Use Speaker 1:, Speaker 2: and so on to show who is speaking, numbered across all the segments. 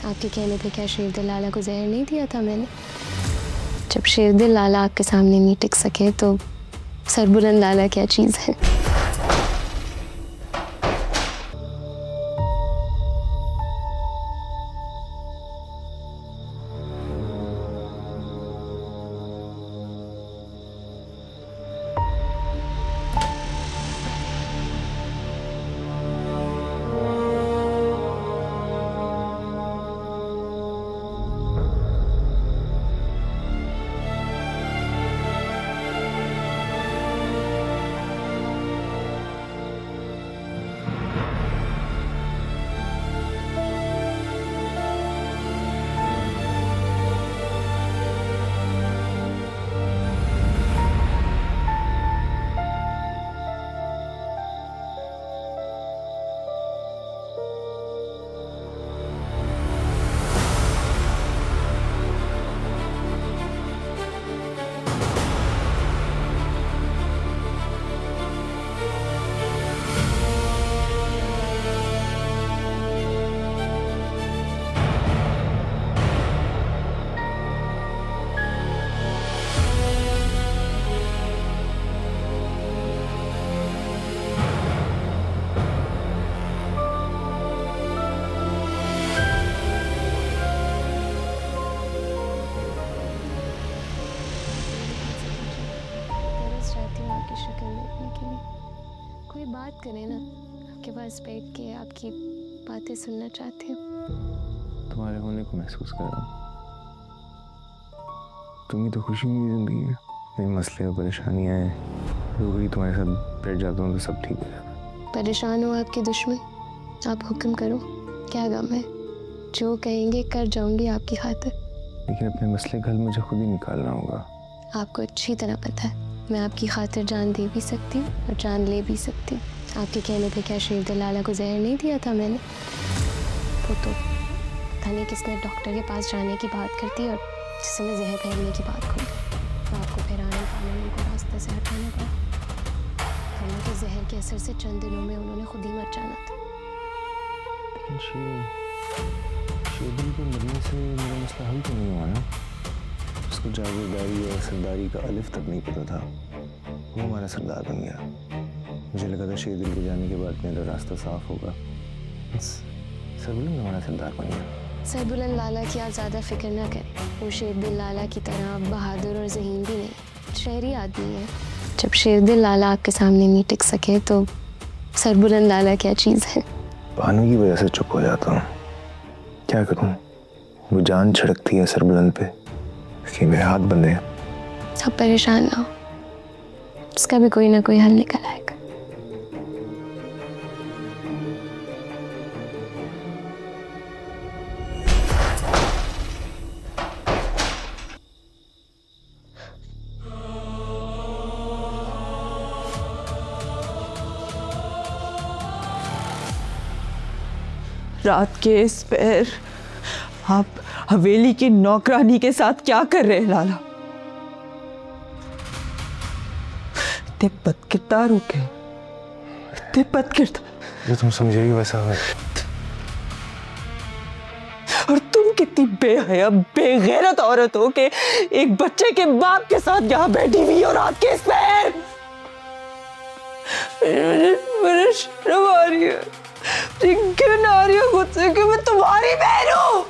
Speaker 1: आपके कहने पे क्या शेरदिल लाला को जहर नहीं दिया था मैंने? जब शेरदिल लाला आपके सामने नहीं टिक सके तो सरबुलंद लाला क्या चीज़ है? कोई बात करे ना, आपके पास बैठ के आपकी बातें सुनना चाहती हूँ।
Speaker 2: तुम्हारे होने को महसूस कर रहा हूँ। तुम ही तो खुशी मेरी जिंदगी है। मेरे मसले और परेशानियाँ हैं, रोगी तुम्हारे साथ बैठ जाता हूँ तो सब ठीक हो जाता है।
Speaker 1: परेशान हो आपके दुश्मन, आप हुक्म करो, क्या गम है? जो कहेंगे कर जाऊंगी आपकी खातिर।
Speaker 2: लेकिन अपने मसले घर मुझे खुद ही निकालना होगा।
Speaker 1: आपको अच्छी तरह पता है मैं आपकी खातिर जान दे भी सकती हूँ और जान ले भी सकती हूँ। आपके कहने पे क्या शेरदिल लाला को जहर नहीं दिया था मैंने? वो तो पता नहीं किसने डॉक्टर के पास जाने की बात करती और जिसने जहर फैलने की बात खोली। तो आपको फिर आने पाने को रास्ते से हटाना पड़ा। वरना के जहर के असर से चंद दिनों में उन्होंने खुद ही मर जाना था।
Speaker 2: लेकिन शेरदिल के मरने से मेरा मसला हल तो नहीं हुआ ना। उसको जागीरदारी और सरदारी का अलिफ तक नहीं पता था, वो हमारा सरदार बन गया। मुझे लगा था शेरदिल के जाने के बाद मेरा रास्ता साफ होगा। सरबुलंद हमारा सरदार बन गया।
Speaker 1: सरबुलंद लाला की आप ज़्यादा फिक्र ना करें। वो शेरदिल लाला की तरह बहादुर और ज़हीन भी नहीं, शहरी आदमी है। जब शेरदिल लाला आपके सामने नहीं टिक सके तो सरबुलंद लाला क्या चीज़ है?
Speaker 2: बानू की वजह से चुप हो जाता हूँ। क्या करूँ? वो जान छिड़कती है सरबुलंद पे, इसके मेरे हाथ बंधे हैं।
Speaker 1: आप परेशान ना हो, उसका भी कोई ना कोई हल निकल आएगा।
Speaker 3: रात के इस पैर आप हवेली की नौकरानी के साथ क्या कर रहे हैं लाला? इतने बदकिरदार हो गए, इतने बदकिरदार।
Speaker 2: जो तुम समझेगी वैसा है।
Speaker 3: और तुम कितनी बेहया बेगैरत औरत हो कि एक बच्चे के बाप के साथ यहाँ बैठी हुई हो रात के इस पैर। मुझे शर्म आ रही है, घिन आ रही है खुद से कि मैं तुम्हारी बहन हूं।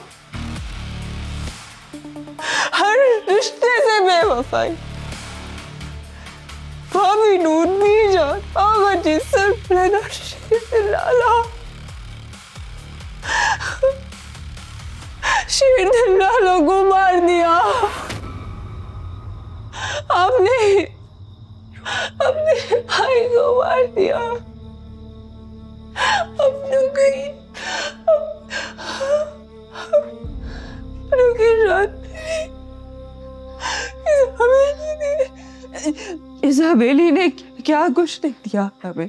Speaker 3: हर रिश्ते से बेवफाई, भाभी नून भी जान, आगा जी सरबुलंद शेरदिल लाला। शेरदिल लाला को मार दिया आपने, अपने भाई को मार दिया। अपनों की रात इस हवेली ने क्या कुछ नहीं दिया हमें।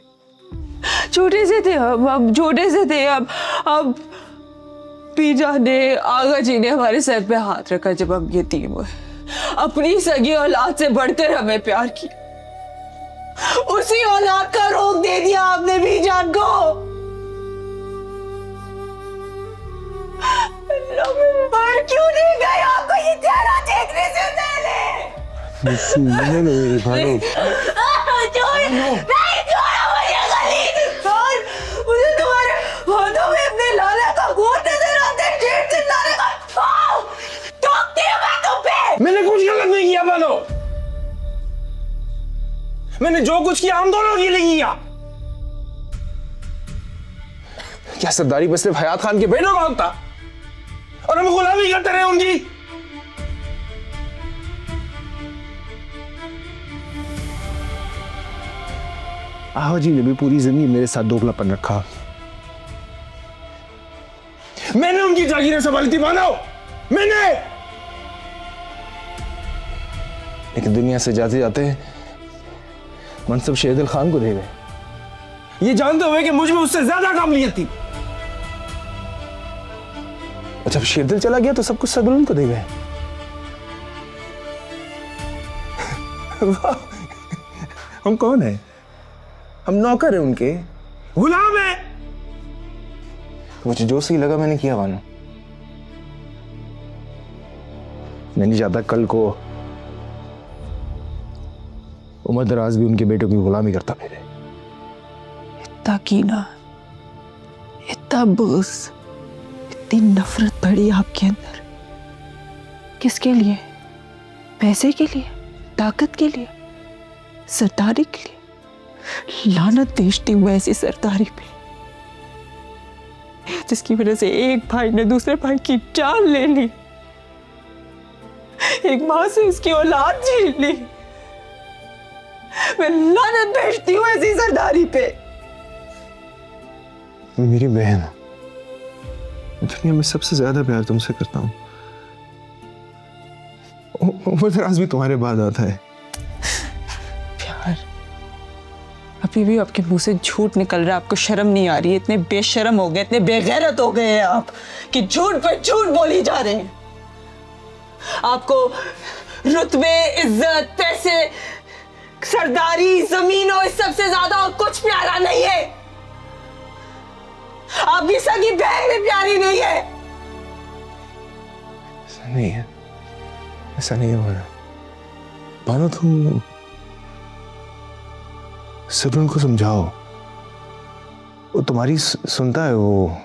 Speaker 3: छोटे से थे हम छोटे से थे। अब पीजा ने, आगा जी ने हमारे सर पे हाथ रखा जब हम यतीम हुए। अपनी सगी औलाद से बढ़कर हमें प्यार किया। उसी औलाद का रोग दे दिया आपने बीजान को। अल्लाह
Speaker 2: नहीं नहीं भानु
Speaker 3: मुझे तुम्हारे हाथों में अपने लाला का गोद नजर आता है। ढेर चिल्लाने का टोकती हूं मैं तुम पे।
Speaker 4: मैंने कुछ गलत नहीं किया बानो, मैंने जो कुछ किया हम दोनों के लिए किया। क्या सरदारी बस सिर्फ हयात खान के बेटों का हक था और हम गुलामी करते रहे उनकी?
Speaker 2: आहो जी ने भी पूरी जिंदगी मेरे साथ दोगलापन रखा।
Speaker 4: मैंने उनकी जागीरें संभाली थी मानो, मैंने।
Speaker 2: लेकिन दुनिया से जाते जाते मनसब शेरदिल खान को दे गए,
Speaker 4: ये जानते हुए कि मुझ में उससे ज्यादा काबिलियत थी।
Speaker 2: और जब शेरदिल चला गया तो सब कुछ सरबुलंद को दे गए। वाह, हम कौन है? हम नौकर हैं उनके,
Speaker 4: गुलाम है।
Speaker 2: मुझे जो सही लगा मैंने किया बानो। मैं नहीं चाहता कल को उमर दराज भी उनके बेटों की गुलामी करता फिरे।
Speaker 3: इतना कीना, इतना बुग़्ज़, इतनी नफरत बढ़ी आपके अंदर। किसके लिए? पैसे के लिए? ताकत के लिए? सरदारी के लिए? लानत भेजती हूँ ऐसी सरदारी पे जिसकी वजह से एक भाई ने दूसरे भाई की जान ले ली, एक माँ से उसकी औलाद छीन ली। मैं लानत भेजती हूँ ऐसी सरदारी पे।
Speaker 2: मेरी बहन, दुनिया में सबसे ज्यादा प्यार तुमसे करता हूँ। उमर दराज भी तुम्हारे बाद आता है।
Speaker 3: प्यार? अभी भी आपके मुंह से झूठ निकल रहा है। आपको शर्म नहीं आ रही है? इतने बेशर्म हो गए, इतने बेगैरत हो गए हैं आप कि झूठ पर झूठ बोली जा रहे हैं। आपको रुतबे, इज्जत, पैसे, सरदारी, जमीनों, इस सबसे ज्यादा और कुछ प्यारा नहीं है। आपकी सगी बहन भी प्यारी नहीं है।
Speaker 2: ऐसा नहीं है, ऐसा नहीं है हमारा। बानो तुम सबरन को समझाओ, वो तुम्हारी सुनता है। वो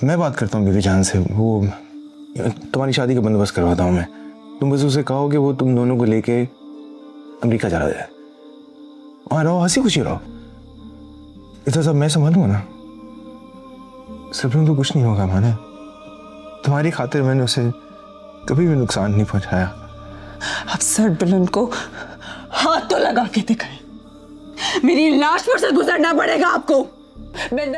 Speaker 2: मैं बात करता हूँ बीवी जान से, वो तुम्हारी शादी का बंदोबस्त करवाता हूँ मैं। तुम बस उसे कहो कि वो तुम दोनों को लेके अमेरिका चला जाए, वहाँ रहो, हंसी खुशी रहो। इतना सब मैं संभालूंगा ना। सबरन को कुछ नहीं होगा माने। तुम्हारी खातिर मैंने उसे कभी भी नुकसान नहीं पहुंचाया।
Speaker 3: आप सरबुलंद को हाथ तो लगा के दिखाएं। मेरी लाश पर से गुजरना पड़ेगा आपको। मैं